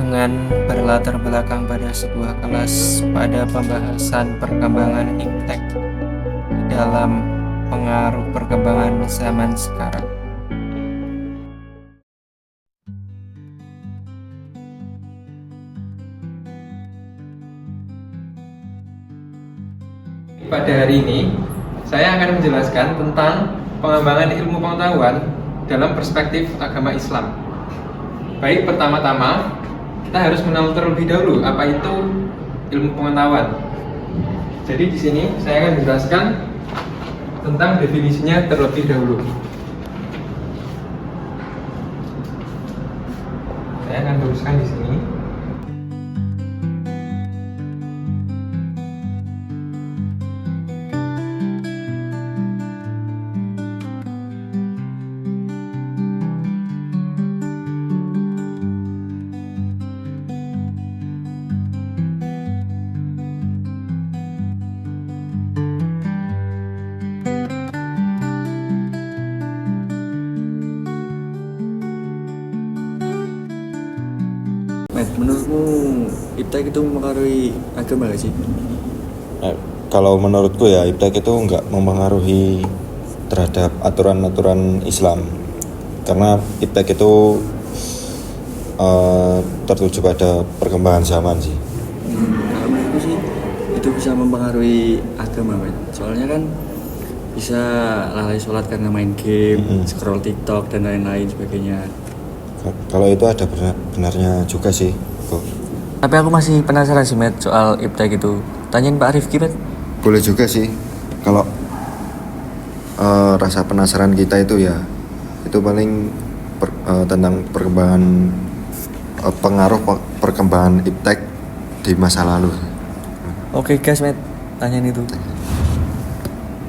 dengan berlatar belakang pada sebuah kelas pada pembahasan perkembangan iptek dalam pengaruh perkembangan zaman sekarang. Pada hari ini, saya akan menjelaskan tentang pengembangan ilmu pengetahuan dalam perspektif agama Islam. Baik, pertama-tama kita harus mengenal terlebih dahulu apa itu ilmu pengetahuan. Jadi di sini saya akan menjelaskan tentang definisinya terlebih dahulu. Saya akan tuliskan di sini. Menurutmu iptek itu mempengaruhi agama gak sih? Kalau menurutku ya iptek itu nggak mempengaruhi terhadap aturan-aturan Islam, karena iptek itu tertuju pada perkembangan zaman sih. Kalau menurutku sih itu bisa mempengaruhi agama, men. Soalnya kan bisa lalai sholat karena main game, scroll TikTok dan lain-lain sebagainya. Kalau itu ada benarnya juga sih, kok. Tapi aku masih penasaran sih, Met, soal iptek itu. Tanyain Pak Rifki, Met. Boleh juga sih. Kalau rasa penasaran kita itu ya, itu paling tentang perkembangan pengaruh perkembangan iptek di masa lalu. Oke, guys, Met. Tanyain itu.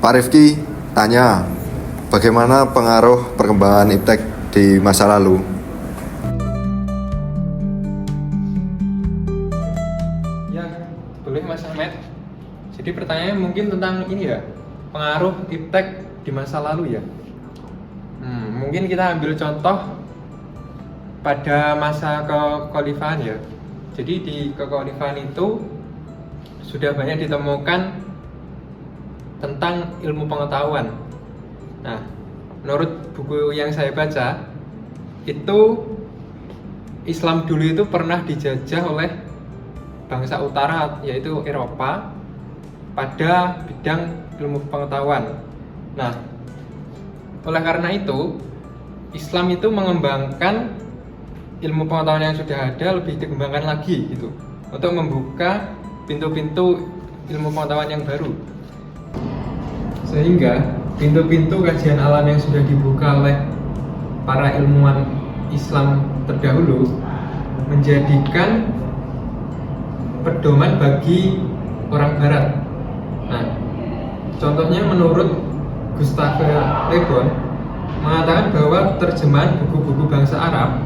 Pak Rifki tanya, bagaimana pengaruh perkembangan iptek di masa lalu? Boleh Mas Ahmed. Jadi pertanyaannya mungkin tentang ini ya, pengaruh iptek di masa lalu ya. Mungkin kita ambil contoh pada masa kekhalifahan ya. Jadi di kekhalifahan itu sudah banyak ditemukan tentang ilmu pengetahuan. Nah, menurut buku yang saya baca, itu Islam dulu itu pernah dijajah oleh bangsa utara yaitu Eropa pada bidang ilmu pengetahuan. Nah, oleh karena itu Islam itu mengembangkan ilmu pengetahuan yang sudah ada lebih dikembangkan lagi gitu untuk membuka pintu-pintu ilmu pengetahuan yang baru. Sehingga pintu-pintu kajian alam yang sudah dibuka oleh para ilmuwan Islam terdahulu menjadikan pedoman bagi orang Barat. Nah, contohnya menurut Gustave Le Bon mengatakan bahwa terjemahan buku-buku bangsa Arab,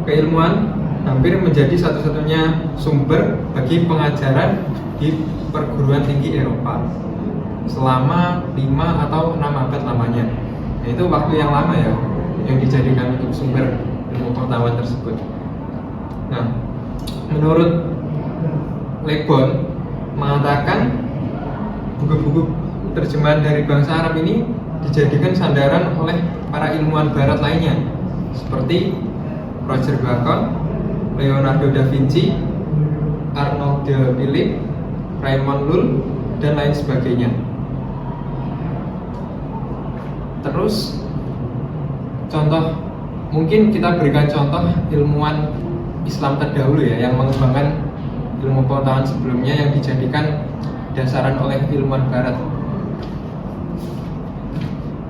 keilmuan hampir menjadi satu-satunya sumber bagi pengajaran di perguruan tinggi Eropa selama 5 atau 6 abad lamanya. Nah, itu waktu yang lama ya yang dijadikan untuk sumber ilmu pengetahuan tersebut. Nah, menurut Le Bon mengatakan buku-buku terjemahan dari bangsa Arab ini dijadikan sandaran oleh para ilmuwan barat lainnya seperti Roger Bacon, Leonardo da Vinci, Arnold de Philip, Raymond Lull, dan lain sebagainya. Terus contoh, mungkin kita berikan contoh ilmuwan Islam terdahulu ya yang mengembangkan ilmu pengetahuan sebelumnya yang dijadikan dasaran oleh ilmuwan barat.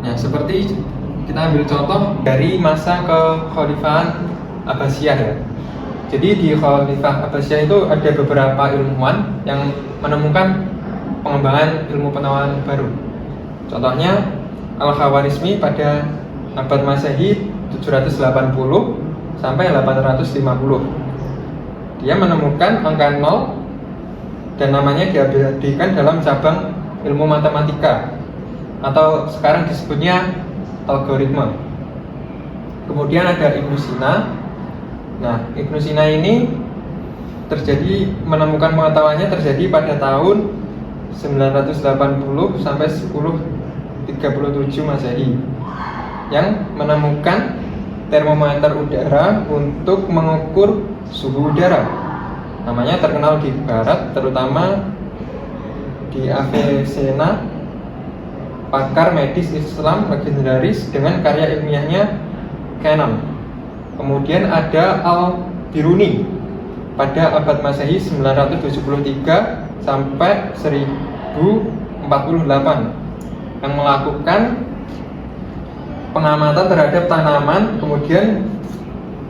Nah, seperti kita ambil contoh dari masa kekhalifahan Abbasiyah ya. Jadi di Khalifah Abbasiyah itu ada beberapa ilmuwan yang menemukan pengembangan ilmu pengetahuan baru. Contohnya Al-Khawarizmi pada abad Masehi 780 sampai 850. Dia menemukan angka 0 dan namanya diabadikan dalam cabang ilmu matematika atau sekarang disebutnya algoritma. Kemudian ada Ibnu Sina Nah, Ibnu Sina ini menemukan pengetahuannya terjadi pada tahun 980 sampai 1037 Masehi, yang menemukan termometer udara untuk mengukur suhu udara. Namanya terkenal di barat, terutama di Avicenna, pakar medis Islam legendaris dengan karya ilmiahnya ke-6. Kemudian ada Al-Biruni pada abad Masehi 973 sampai 1048 yang melakukan pengamatan terhadap tanaman, kemudian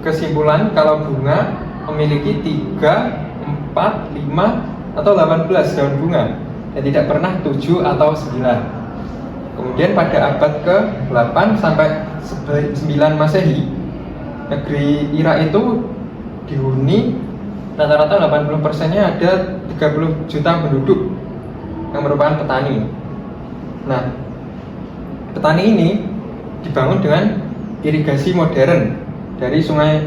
kesimpulan kalau bunga memiliki 3, 4, 5, atau 18 daun bunga dan tidak pernah 7 atau 9. Kemudian pada abad ke-8 sampai 9 Masehi, negeri Irak itu dihuni rata-rata 80%-nya ada 30 juta penduduk yang merupakan petani. Nah, petani ini dibangun dengan irigasi modern dari sungai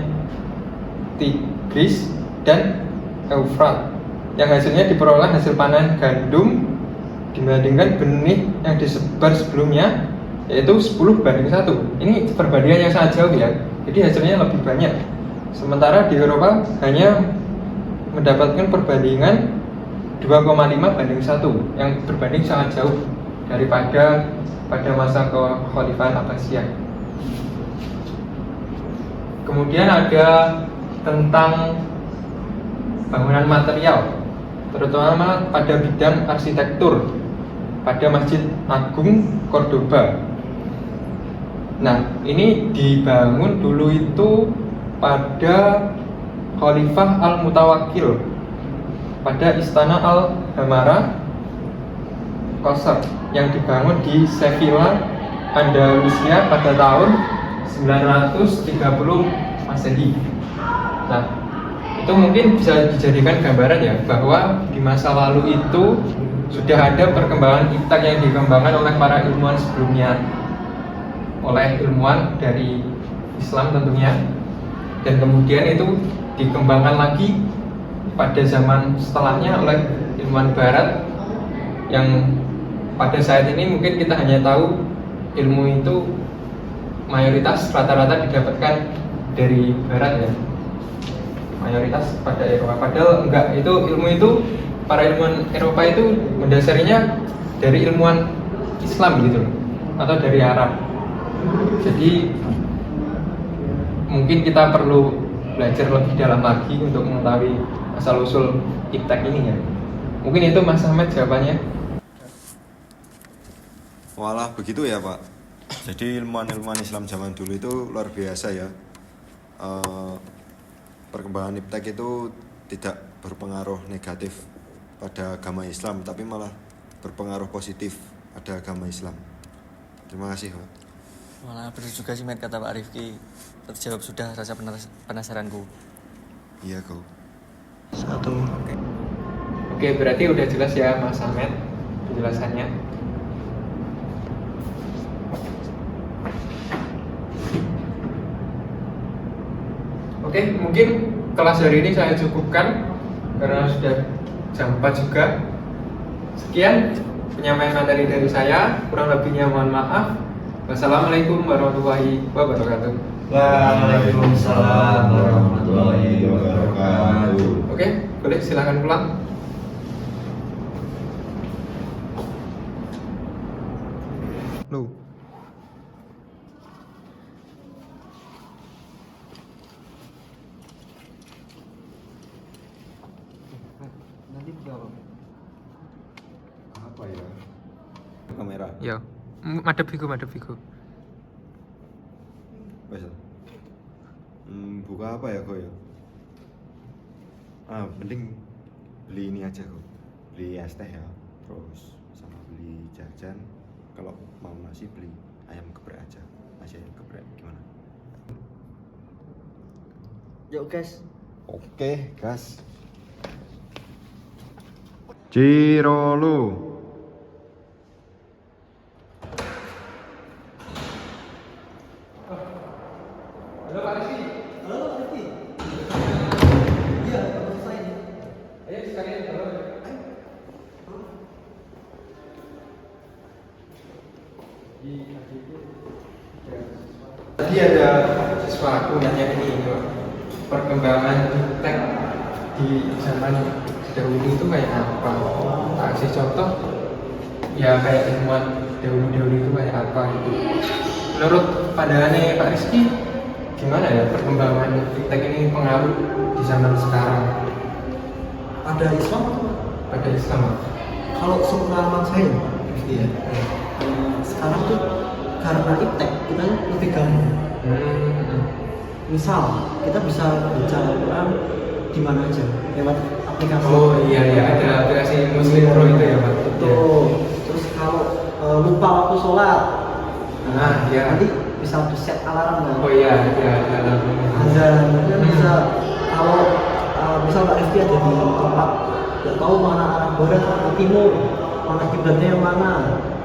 Tigris dan Eufrat, yang hasilnya diperoleh hasil panen gandum dibandingkan benih yang disebar sebelumnya, yaitu 10:1. Ini perbandingan yang sangat jauh ya, jadi hasilnya lebih banyak. Sementara di Eropa hanya mendapatkan perbandingan 2,5:1, yang berbanding sangat jauh daripada pada masa Kekhalifan Abbasiyah. Kemudian ada tentang bangunan material, terutama pada bidang arsitektur pada Masjid Agung Cordoba. Nah, ini dibangun dulu itu pada Khalifah Al-Mutawakkil pada Istana Al-Hamara Qasr yang dibangun di Sevilla, Andalusia pada tahun 930 Masehi. Nah, itu mungkin bisa dijadikan gambaran ya, bahwa di masa lalu itu sudah ada perkembangan iptek yang dikembangkan oleh para ilmuwan sebelumnya, oleh ilmuwan dari Islam tentunya, dan kemudian itu dikembangkan lagi pada zaman setelahnya oleh ilmuwan Barat, yang pada saat ini mungkin kita hanya tahu ilmu itu mayoritas rata-rata didapatkan dari Barat ya, mayoritas pada Eropa. Padahal enggak, itu ilmu itu para ilmuwan Eropa itu mendasarinya dari ilmuwan Islam gitu loh, atau dari Arab. Jadi mungkin kita perlu belajar lebih dalam lagi untuk mengetahui asal usul iptek ini ya. Mungkin itu Mas Ahmed jawabannya. Walah begitu ya Pak. Jadi ilmuwan-ilmuwan Islam zaman dulu itu luar biasa ya. Perkembangan iptek itu tidak berpengaruh negatif pada agama Islam, tapi malah berpengaruh positif pada agama Islam. Terima kasih Pak. Malah benar juga sih Met, kata Pak Rifki. Terjawab sudah rasa penasaranku. Iya kau. Satu. Oke, berarti udah jelas ya Mas Ahmed penjelasannya. Oke, mungkin kelas hari ini saya cukupkan karena sudah jam 4 juga. Sekian penyampaian materi dari saya, kurang lebihnya mohon maaf. Wassalamualaikum warahmatullahi wabarakatuh. Waalaikumsalam warahmatullahi wabarakatuh. Oke, boleh silakan pulang. Loh. Nanti jawab. Apa ya? Kamera. Ya, madep Vigo. Wes. Buka apa ya kau ya? Mending beli ini aja kau. Beli es teh ya. Terus sama beli jajan. Kalau mau nasi beli ayam geprek aja. Nasi ayam geprek gimana? Yuk guys. Oke, gas. Cirolu. Halo Pak Rizky. Halo Pak Rifki. tadi ada siswa aku nanya ini Pak, perkembangan tech di zaman dahulu itu kayak apa? Kasih contoh ya kayak ilmuwan dahulu itu kayak apa gitu. Menurut pandangannya Pak Rizky gimana ya perkembangan tech ini pengaruh di zaman sekarang? Pada Islam atau Pada Islam Pak? kalau sepengalaman saya gitu ya, sekarang tuh karena iptek kita lebih gampang. Misal kita bisa baca Al-Quran di mana aja lewat aplikasi. Oh iya ada aplikasi Muslim Pro itu ya Pak. Betul. Terus kalau lupa waktu sholat, Nah iya. nanti bisa set alarm kan. Oh iya ada. Azan kan bisa. Kalau misal Pak Rifki ada di tempat nggak tahu mana arah barat atau timur, mana kiblatnya yang mana,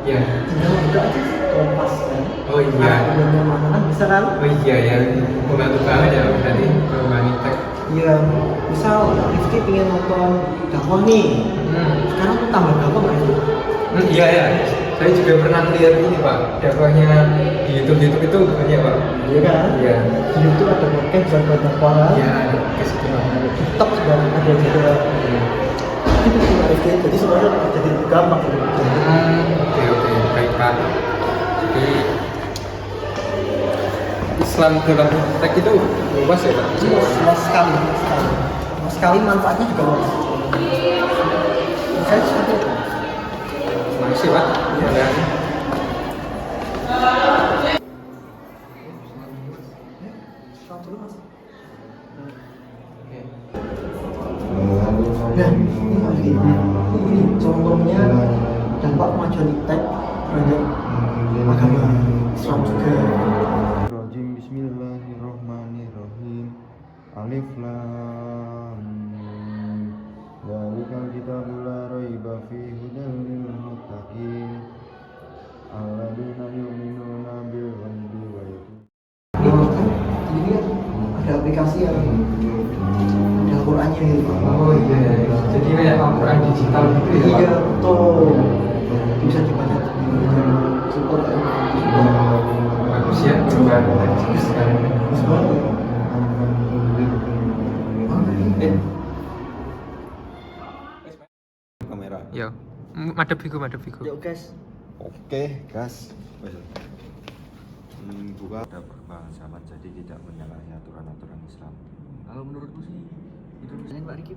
Iya. tinggal buka aja kompas kan. Oh iya. Arah kiblatnya mana kan bisa kan? Oh iya ya, membantu banget ya berarti perkembangan tech. Iya. Misal Rifki pengen nonton dakwah nih, sekarang tuh tambah gampang kan? Iya ya, saya juga pernah lihat ini Pak, dakwahnya di YouTube itu banyak Pak. Iya kan? Iya. Di YouTube ada podcast buat dakwah. Iya, ke situ Pak. Di TikTok juga ada juga. Itu sih Pak Rifki. Jadi sebenarnya jadi lebih gampang. Oke, baik Pak. Jadi Islam dalam tech itu luas ya Pak? Luas sekali. Luas sekali manfaatnya juga luas. Saya seperti itu. Terima kasih Pak. Ya. Nah, ini contohnya dampak kemajuan iptek terhadap agama Islam juga. Bismillahirrahmanirrahim. Alif lam mim. Dzalikal kitabu la raiba fihi hudal lil muttaqin. Alladzina yu'minuna bil ghaibi wa Ini kan ada aplikasi yang ada Al-Qur'annya gitu. Oh iya, jadi kayak Al-Quran digital gitu ya Pak? Iya, betul. Bisa dibaca support kan. Bagus ya perubahan tech sekarang. Bagus banget. kamera. Yo, madep iku. Yuk guys. Oke, gas. Buka ada perkembangan zaman jadi tidak menyalahi aturan-aturan Islam. Kalau menurutku sih itu Pak Riki.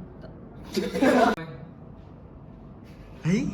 Hei.